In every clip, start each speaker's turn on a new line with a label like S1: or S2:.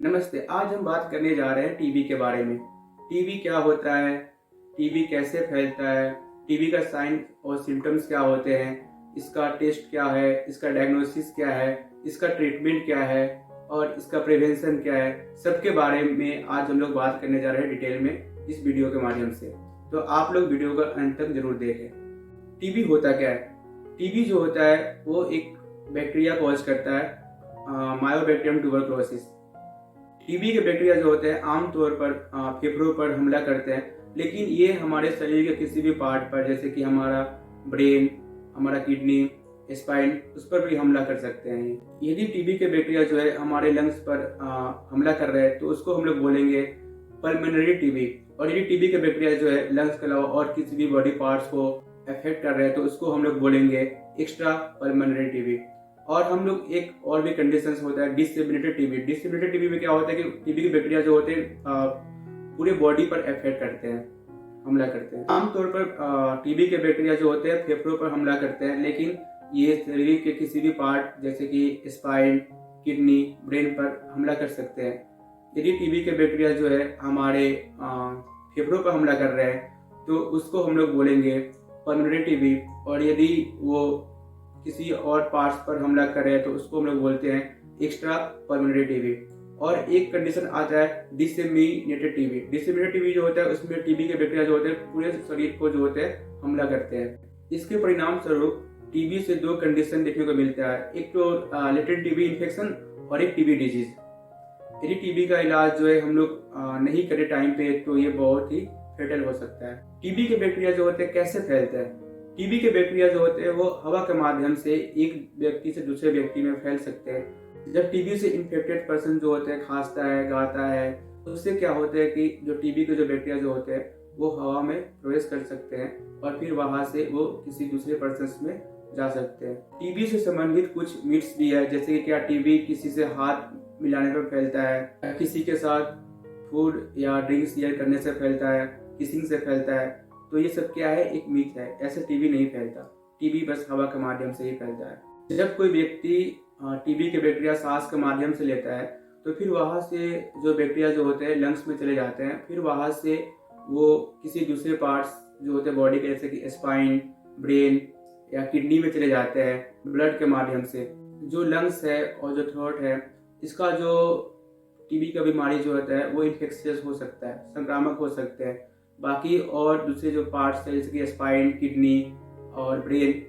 S1: नमस्ते। आज हम बात करने जा रहे हैं टीबी के बारे में। टीबी क्या होता है, टीबी कैसे फैलता है, टीबी का साइन और सिम्टम्स क्या होते हैं, इसका टेस्ट क्या है, इसका डायग्नोसिस क्या है, इसका ट्रीटमेंट क्या है और इसका प्रिवेंशन क्या है, सबके बारे में आज हम लोग बात करने जा रहे हैं डिटेल में इस वीडियो के माध्यम से। तो आप लोग वीडियो का अंत तक जरूर देखें। टीबी होता क्या है? टीबी जो होता है वो एक बैक्टीरिया कॉज करता है, मायोबैक्टीरियम ट्यूबरक्लोसिस। टीबी के बैक्टीरिया जो होते हैं आमतौर पर फेफड़ों पर हमला करते हैं, लेकिन ये हमारे शरीर के किसी भी पार्ट पर, जैसे कि हमारा ब्रेन, हमारा किडनी, स्पाइन, उस पर भी हमला कर सकते हैं। यदि टीबी के बैक्टीरिया जो है हमारे लंग्स पर हमला कर रहे हैं तो उसको हम लोग बोलेंगे पल्मोनरी टीबी। और यदि टीबी के बैक्टीरिया जो है लंग्स के अलावा और किसी भी बॉडी पार्ट्स को अफेक्ट कर रहे हैं तो उसको हम लोग बोलेंगे एक्स्ट्रा पल्मोनरी टीबी। और हम लोग एक और भी कंडीशन होता है डिसेमिनेटेड टीबी। डिसेमिनेटेड टीबी में क्या होता है कि टीबी के बैक्टीरिया जो होते हैं पूरे बॉडी पर अफेक्ट करते हैं, हमला करते हैं। आमतौर पर टीबी के बैक्टीरिया जो होते हैं फेफड़ों पर हमला करते हैं, लेकिन ये शरीर के किसी भी पार्ट जैसे कि स्पाइन, किडनी, ब्रेन पर हमला कर सकते हैं। यदि टीबी के बैक्टीरिया जो है हमारे फेफड़ों पर हमला कर रहे हैं तो उसको हम लोग बोलेंगे पल्मोनरी टीबी। और यदि वो किसी और पार्ट्स पर हमला कर रहे हैं तो उसको हम लोग बोलते हैं एक्स्ट्रा पल्मोनरी टीबी। और एक कंडीशन आता है डिसेमिनेटेड टीबी। डिसेमिनेटेड टीबी जो होता है उसमें टीबी के बैक्टीरिया जो होते हैं पूरे शरीर को जो होते हैं हमला करते हैं। इसके परिणाम स्वरूप टीबी से दो कंडीशन देखने को मिलता है, एक तो लेटेंट टीबी इन्फेक्शन और एक टीबी डिजीज। यदि टीबी का इलाज जो है हम लोग नहीं करें टाइम पे तो ये बहुत ही फेटल हो सकता है। टीबी के बैक्टीरिया जो होते हैं कैसे फैलते हैं? टीबी के बैक्टीरिया जो होते हैं वो हवा के माध्यम से एक व्यक्ति से दूसरे व्यक्ति में फैल सकते हैं। जब टीबी से इन्फेक्टेड पर्सन जो होते हैं खांसता है, गाता है, तो उससे क्या होता है कि जो टीबी के जो बैक्टीरिया जो होते हैं वो हवा में प्रवेश कर सकते हैं और फिर वहां से वो किसी दूसरे पर्सन में जा सकते हैं। टीबी से संबंधित कुछ मिथ्स भी है, जैसे कि क्या टीबी किसी से हाथ मिलाने पर फैलता है, किसी के साथ फूड या ड्रिंक शेयर करने से फैलता है, किसिंग से फैलता है। तो ये सब क्या है, एक मिथ है। ऐसे टीबी नहीं फैलता, टीबी बस हवा के माध्यम से ही फैलता है। जब कोई व्यक्ति टीबी के बैक्टीरिया सांस के माध्यम से लेता है तो फिर वहां से जो बैक्टीरिया जो होते हैं लंग्स में चले जाते हैं, फिर वहां से वो किसी दूसरे पार्ट्स जो होते हैं बॉडी के, जैसे कि स्पाइन, ब्रेन या किडनी में चले जाते हैं ब्लड के माध्यम से। जो लंग्स है और जो थ्रोट है, इसका जो टीबी का बीमारी जो होता है वो इन्फेक्शियस हो सकता है, संक्रामक हो सकते हैं। बाकी और दूसरे जो पार्ट्स है जैसे कि स्पाइन, किडनी और ब्रेन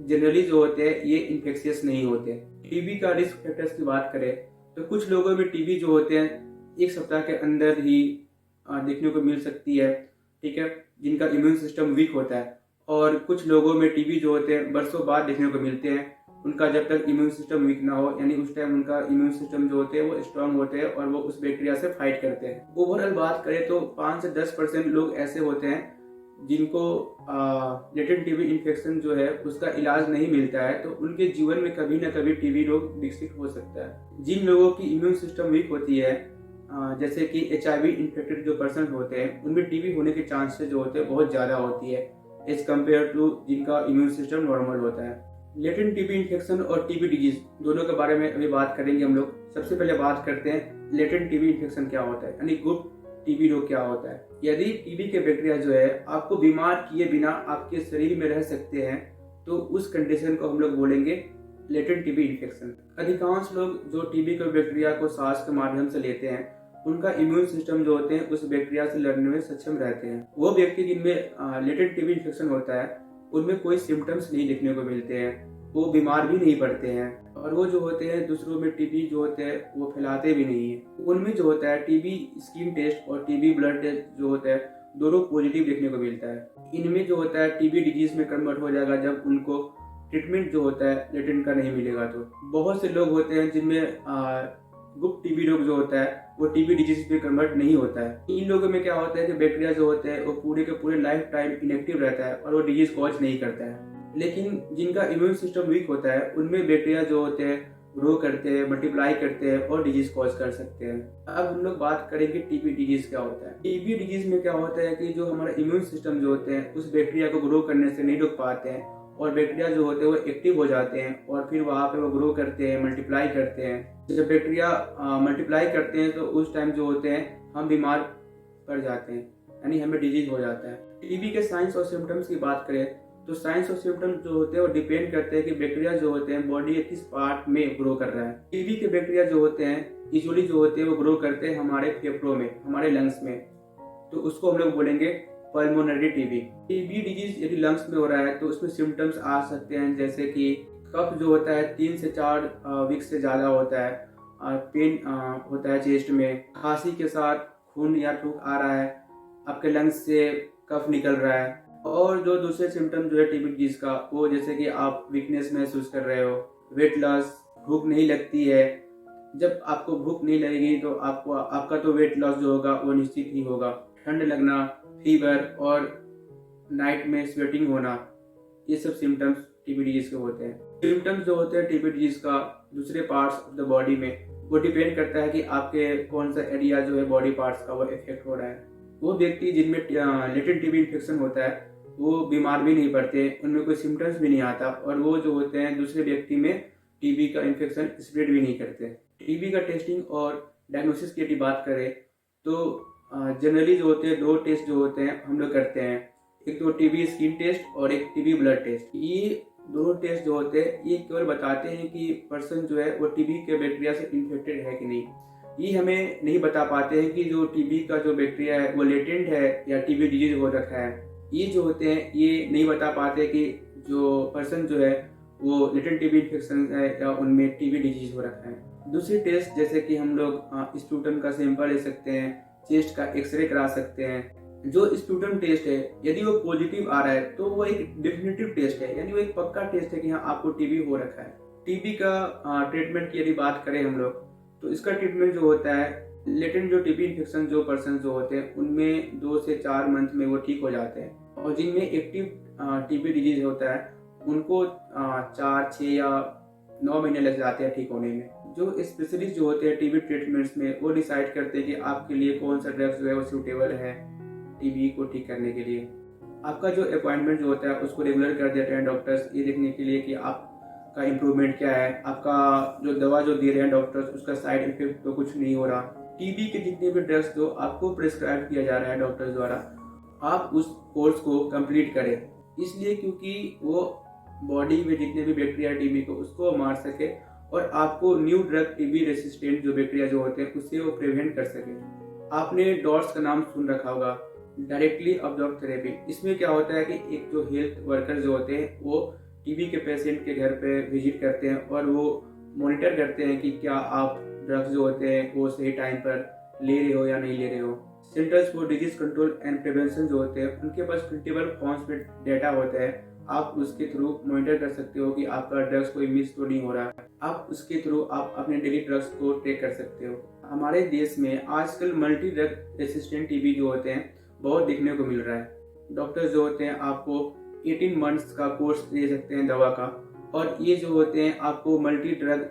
S1: जनरली जो होते हैं ये इन्फेक्शियस नहीं होते। टीबी का रिस्क फैक्टर्स की बात करें तो कुछ लोगों में टीबी जो होते हैं एक सप्ताह के अंदर ही देखने को मिल सकती है, ठीक है, जिनका इम्यून सिस्टम वीक होता है। और कुछ लोगों में टीबी जो होते हैं बरसों बाद देखने को मिलते हैं, उनका जब तक इम्यून सिस्टम वीक ना हो, यानी उस टाइम उनका इम्यून सिस्टम जो होते हैं वो स्ट्रांग होते हैं और वो उस बैक्टीरिया से फाइट करते हैं। ओवरऑल बात करें तो 5 से 10% लोग ऐसे होते हैं जिनको लेटेंट टीबी इन्फेक्शन जो है उसका इलाज नहीं मिलता है, तो उनके जीवन में कभी ना कभी टीबी रोग विकसित हो सकता है। जिन लोगों की इम्यून सिस्टम वीक होती है, जैसे कि HIV इन्फेक्टेड जो पर्सन होते हैं, उनमें टीबी होने के चांसेस जो होते हैं बहुत ज़्यादा होती है एज कम्पेयर टू जिनका इम्यून सिस्टम नॉर्मल होता है। लेटेंट टीबी इन्फेक्शन और टीबी डिजीज दोनों के बारे में अभी बात करेंगे हम लोग। सबसे पहले बात करते हैं लेटेंट टीबी इन्फेक्शन क्या होता है, यानी गुप्त टीबी रोग क्या होता है। यदि टीबी के बैक्टीरिया जो है आपको बीमार किए बिना आपके शरीर में रह सकते हैं तो उस कंडीशन को हम लोग बोलेंगे लेटेंट टीबी इन्फेक्शन। अधिकांश लोग जो टीबी के बैक्टीरिया को सांस के माध्यम से लेते हैं उनका इम्यून सिस्टम जो होते हैं उस बैक्टीरिया से लड़ने में सक्षम रहते हैं। वो व्यक्ति जिनमें लेटेंट टीबी इन्फेक्शन होता है उनमें कोई सिम्टम्स नहीं देखने को मिलते हैं, वो बीमार भी नहीं पड़ते हैं और वो जो होते हैं दूसरों में टीबी जो होते हैं वो फैलाते भी नहीं है। उनमें जो होता है टीबी स्किन टेस्ट और टीबी ब्लड टेस्ट जो होता है दोनों पॉजिटिव देखने को मिलता है। इनमें जो होता है टीबी डिजीज में कन्वर्ट हो जाएगा जब उनको ट्रीटमेंट जो होता है लेटेंट का नहीं मिलेगा। तो बहुत से लोग होते हैं जिनमें गुप्त टीबी रोग जो होता है वो टीबी डिजीज में कन्वर्ट नहीं होता है। इन लोगों में क्या होता है कि बैक्टीरिया जो होते हैं वो पूरे के पूरे लाइफ टाइम इनएक्टिव रहता है और वो डिजीज कॉज नहीं करता है। लेकिन जिनका इम्यून सिस्टम वीक होता है उनमें बैक्टीरिया जो होते हैं ग्रो करते हैं, मल्टीप्लाई करते हैं और डिजीज कॉज कर सकते हैं। अब हम लोग बात करेंगे टीबी डिजीज क्या होता है। टीबी डिजीज में क्या होता है कि जो हमारा इम्यून सिस्टम जो होते हैं उस बैक्टीरिया को ग्रो करने से नहीं रोक पाते हैं और बैक्टीरिया जो होते हैं वो एक्टिव हो जाते हैं और फिर वहाँ पे वो ग्रो करते हैं, मल्टीप्लाई करते हैं। जब बैक्टीरिया मल्टीप्लाई करते हैं तो उस टाइम जो होते हैं हम बीमार पड़ जाते हैं, यानी हमें डिजीज हो जाता है। टीबी के साइंस और सिम्टम्स की बात करें तो साइंस और सिम्टम्स जो होते हैं वो डिपेंड करते हैं कि बैक्टीरिया जो होते हैं बॉडी के किस पार्ट में ग्रो कर रहा है। टीबी के बैक्टीरिया जो होते हैं यूजुअली जो होते हैं वो ग्रो करते हैं हमारे फेफड़ों में, हमारे लंग्स में, तो उसको हम लोग बोलेंगे पल्मोनरी टीबी। टीबी डिजीज यदि लंग्स में हो रहा है तो उसमें सिम्टम्स आ सकते हैं, जैसे कि कफ जो होता है 3 से 4 वीक से ज़्यादा होता है, पेन होता है चेस्ट में, खांसी के साथ खून या थूक आ रहा है, आपके लंग्स से कफ निकल रहा है। और जो दूसरे सिम्टम जो है टीबी डिजीज का, वो जैसे कि आप वीकनेस महसूस कर रहे हो, वेट लॉस, भूख नहीं लगती है। जब आपको भूख नहीं लगेगी तो आपका तो वेट लॉस जो होगा वो निश्चित ही होगा। ठंड लगना, फीवर और नाइट में स्वेटिंग होना, ये सब सिम्टम्स टीबी डिजीज के होते हैं। सिम्टम्स जो होते हैं टीबी डिजीज का दूसरे पार्ट्स ऑफ द बॉडी में, वो डिपेंड करता है कि आपके कौन सा एरिया जो है बॉडी पार्ट्स का वो इफेक्ट हो रहा है। वो व्यक्ति जिनमें लेटेंट टीबी इन्फेक्शन होता है वो बीमार भी नहीं पड़ते, उनमें कोई सिम्टम्स भी नहीं आता, और वो जो होते हैं दूसरे व्यक्ति में टीबी का इन्फेक्शन स्प्रेड भी नहीं करते। टीबी का टेस्टिंग और डायग्नोसिस की यदि बात करें तो जनरली जो होते हैं 2 टेस्ट जो होते हैं हम लोग करते हैं, एक तो टीबी स्किन टेस्ट और एक टीबी ब्लड टेस्ट। ये दोनों टेस्ट जो होते हैं ये केवल बताते हैं कि पर्सन जो है वो टीबी के बैक्टीरिया से इन्फेक्टेड है कि नहीं। ये हमें नहीं बता पाते हैं कि जो टीबी का जो बैक्टीरिया है वो लेटेंट है या टीबी डिजीज हो रखा है। ये जो होते हैं ये नहीं बता पाते कि जो पर्सन जो है वो लेटेंट टीबी इन्फेक्शन है या उनमें टीबी डिजीज हो रखा है। दूसरी टेस्ट जैसे कि हम लोग स्प्यूटम का सैंपल ले सकते हैं, चेस्ट का एक्सरे करा सकते हैं। जो स्प्यूटम टेस्ट है यदि वो पॉजिटिव आ रहा है तो वो एक डेफिनेटिव टेस्ट है, यानी वो एक पक्का टेस्ट है कि हाँ आपको टीबी हो रखा है। टीबी का ट्रीटमेंट की यदि बात करें हम लोग तो इसका ट्रीटमेंट जो होता है, लेटेंट जो टीबी इन्फेक्शन जो पर्सन जो होते हैं उनमें 2 से 4 मंथ में वो ठीक हो जाते हैं, और जिनमें एक्टिव टीबी डिजीज होता है उनको 4, 6 या 9 महीने लग जाते हैं ठीक होने में। जो स्पेशलिस्ट जो होते हैं टीबी ट्रीटमेंट्स में वो डिसाइड करते हैं कि आपके लिए कौन सा ड्रग्स जो है वो सूटेबल है टीबी को ठीक करने के लिए। आपका जो अपॉइंटमेंट जो होता है उसको रेगुलर कर देते हैं डॉक्टर्स, ये देखने के लिए कि आपका इम्प्रूवमेंट क्या है, आपका जो दवा जो दे रहे हैं डॉक्टर्स उसका साइड इफेक्ट तो कुछ नहीं हो रहा। टीबी के जितने भी ड्रग्स जो आपको प्रिस्क्राइब किया जा रहा है डॉक्टर्स द्वारा, आप उस कोर्स को कंप्लीट करें, इसलिए क्योंकि वो बॉडी में जितने भी बैक्टीरिया टीबी को उसको मार सके और आपको न्यू ड्रग टीबी रेसिस्टेंट जो बैक्टीरिया जो होते हैं उससे वो प्रिवेंट कर सके। आपने डॉट्स का नाम सुन रखा होगा, डायरेक्टली ऑब्जर्व थेरेपी। इसमें क्या होता है कि एक जो हेल्थ वर्कर जो होते हैं वो टीबी के पेशेंट के घर पे विजिट करते हैं और वो मॉनिटर करते हैं कि क्या आप ड्रग्स जो होते हैं वो सही टाइम पर ले रहे हो या नहीं ले रहे हो। Centres for disease control and prevention जो होते हैं उनके पास प्रिंटेबल फॉर्म्स में डेटा होता है, आप उसके थ्रू मॉनिटर कर सकते हो कि आपका ड्रग्स कोई मिस तो नहीं हो रहा है। आप उसके थ्रू आप अपने डेली ड्रग्स को ट्रैक कर सकते हो। हमारे देश में आजकल मल्टी ड्रग रेसिस्टेंट टीबी जो होते हैं बहुत देखने को मिल रहा है। डॉक्टर्स जो होते हैं आपको 18 मंथ्स का कोर्स दे सकते हैं दवा का, और ये जो होते हैं आपको मल्टी ड्रग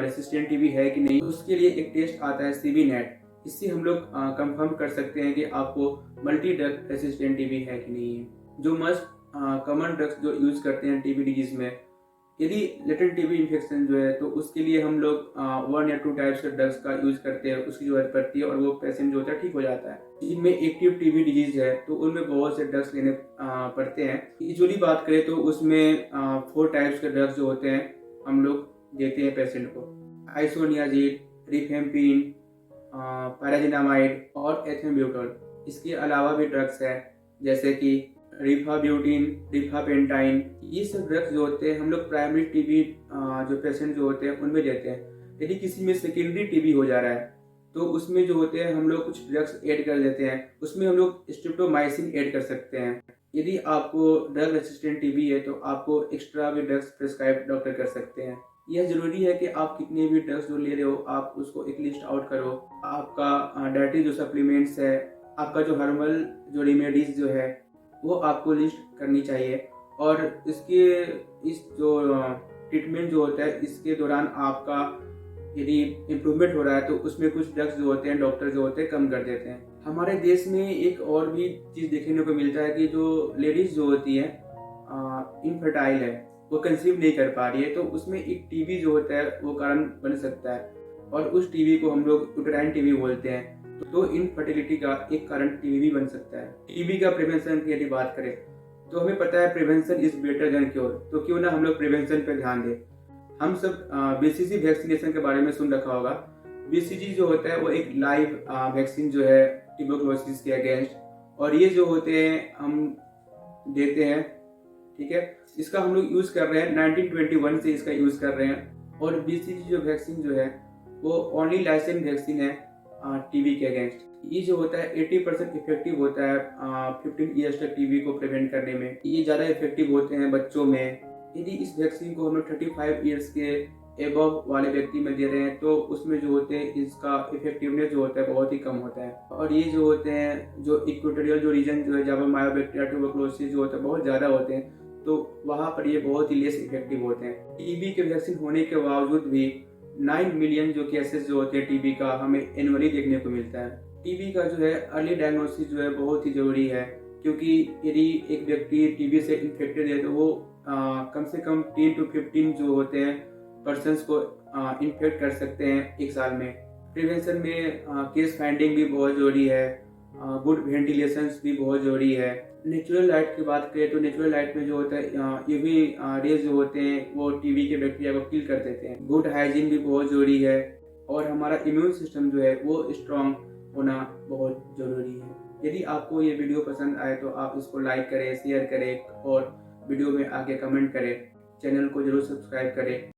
S1: रेसिस्टेंट टीबी है कि नहीं उसके लिए एक टेस्ट आता है सीबी नेट। इससे हम लोग कंफर्म कर सकते हैं कि आपको मल्टी ड्रग रेसिस्टेंट टीबी है कि नहीं है। जो मस्ट कॉमन ड्रग्स जो यूज करते हैं टीबी डिजीज में, यदि लेटेंट टीबी इन्फेक्शन जो है तो उसके लिए हम लोग 1 या 2 टाइप्स के ड्रग्स का यूज करते हैं, उसकी जरूरत पड़ती है और वो पेशेंट जो होता है ठीक हो जाता है। जिनमें एक्टिव टीबी डिजीज है तो उनमें बहुत से ड्रग्स लेने पड़ते हैं। यूजुअली बात करें तो उसमें 4 टाइप्स के ड्रग्स जो होते हैं हम लोग देते हैं पेशेंट को, आइसोनियाजिड, रिफेम्पिन, पैराजिनामाइड और एथेम्ब्यूटोल। इसके अलावा भी ड्रग्स है जैसे कि रिफाब्यूटिन, रिफापेंटाइन। ये सब ड्रग्स जो होते हैं हम लोग प्राइमरी टीबी जो पेशेंट जो होते हैं उनमें देते हैं। यदि किसी में सेकेंडरी टीबी हो जा रहा है तो उसमें जो होते हैं हम लोग कुछ ड्रग्स ऐड कर देते हैं, उसमें हम लोग स्ट्रिप्टोमाइसिन ऐड कर सकते हैं। यदि आपको ड्रग रेसिस्टेंट टीबी है तो आपको एक्स्ट्रा भी ड्रग्स प्रिस्क्राइब डॉक्टर कर सकते हैं। यह जरूरी है कि आप कितने भी ड्रग्स जो ले रहे हो आप उसको एक लिस्ट आउट करो। आपका डाइटरी जो सप्लीमेंट्स है, आपका जो हर्बल जो रेमेडीज जो है वो आपको लिस्ट करनी चाहिए, और इस जो ट्रीटमेंट जो होता है इसके दौरान आपका यदि इम्प्रूवमेंट हो रहा है तो उसमें कुछ ड्रग्स जो होते हैं डॉक्टर जो होते हैं कम कर देते हैं। हमारे देश में एक और भी चीज़ देखने को मिलता है कि जो लेडीज़ जो होती हैं इनफर्टाइल है, वो कंसीव नहीं कर पा रही है, तो उसमें एक टीबी जो होता है वो कारण बन सकता है, और उस टीबी को हम लोग यूटेराइन टीबी बोलते हैं। तो इनफर्टिलिटी का एक कारण टीबी भी बन सकता है। टीबी का प्रिवेंशन की यदि बात करें तो हमें पता है prevention is better than cure, तो क्यों ना हम लोग प्रिवेंशन पे ध्यान दें। हम सब बीसीजी वैक्सीनेशन के बारे में सुन रखा होगा। बीसीजी जो होता है वो एक लाइव वैक्सीन जो है ट्यूबरकुलोसिस के अगेंस्ट, और ये जो होते हैं हम देते हैं, ठीक है। इसका हम लोग यूज कर रहे हैं 1921 से इसका यूज कर रहे हैं। और बीसीजी जो वैक्सीन जो है वो ओनली लाइसेंस वैक्सीन है टीबी के अगेंस्ट। ये जो होता है 80% इफेक्टिव होता है 15 ईयर्स तक टीबी को प्रिवेंट करने में। ये ज़्यादा इफेक्टिव होते हैं बच्चों में। यदि इस वैक्सीन को हम लोग 35 ईयर्स के एबव वाले व्यक्ति में दे रहे हैं तो उसमें जो होते हैं इसका इफेक्टिवनेस जो होता है बहुत ही कम होता है। और ये जो होते हैं जो इक्वेटोरियल जो रीजन जो है जहाँ पर मायोबैक्टीरिया ट्यूबरकुलोसिस जो होता है बहुत ज़्यादा होते हैं, तो वहाँ पर ये बहुत ही लेस इफेक्टिव होते हैं। टीबी के वैक्सीन होने के बावजूद भी 9 मिलियन जो केसेस जो होते हैं टीबी का हमें एनुअली देखने को मिलता है। टीबी का जो है अर्ली डायग्नोसिस जो है बहुत ही ज़रूरी है, क्योंकि यदि एक व्यक्ति टीबी से इन्फेक्टेड है तो वो कम से कम 10 to 15 जो होते हैं पर्सन्स को इन्फेक्ट कर सकते हैं एक साल में। प्रिवेंशन में केस फाइंडिंग भी बहुत ज़रूरी है, गुड वेंटिलेशन भी बहुत ज़रूरी है। नेचुरल लाइट की बात करें तो नेचुरल लाइट में जो होता है यूवी रेज जो होते हैं वो टीबी के बैक्टीरिया को किल कर देते हैं। गुड हाइजीन भी बहुत ज़रूरी है, और हमारा इम्यून सिस्टम जो है वो स्ट्रांग होना बहुत ज़रूरी है। यदि आपको ये वीडियो पसंद आए तो आप इसको लाइक करें, शेयर करें और वीडियो में आगे कमेंट करें। चैनल को जरूर सब्सक्राइब करें।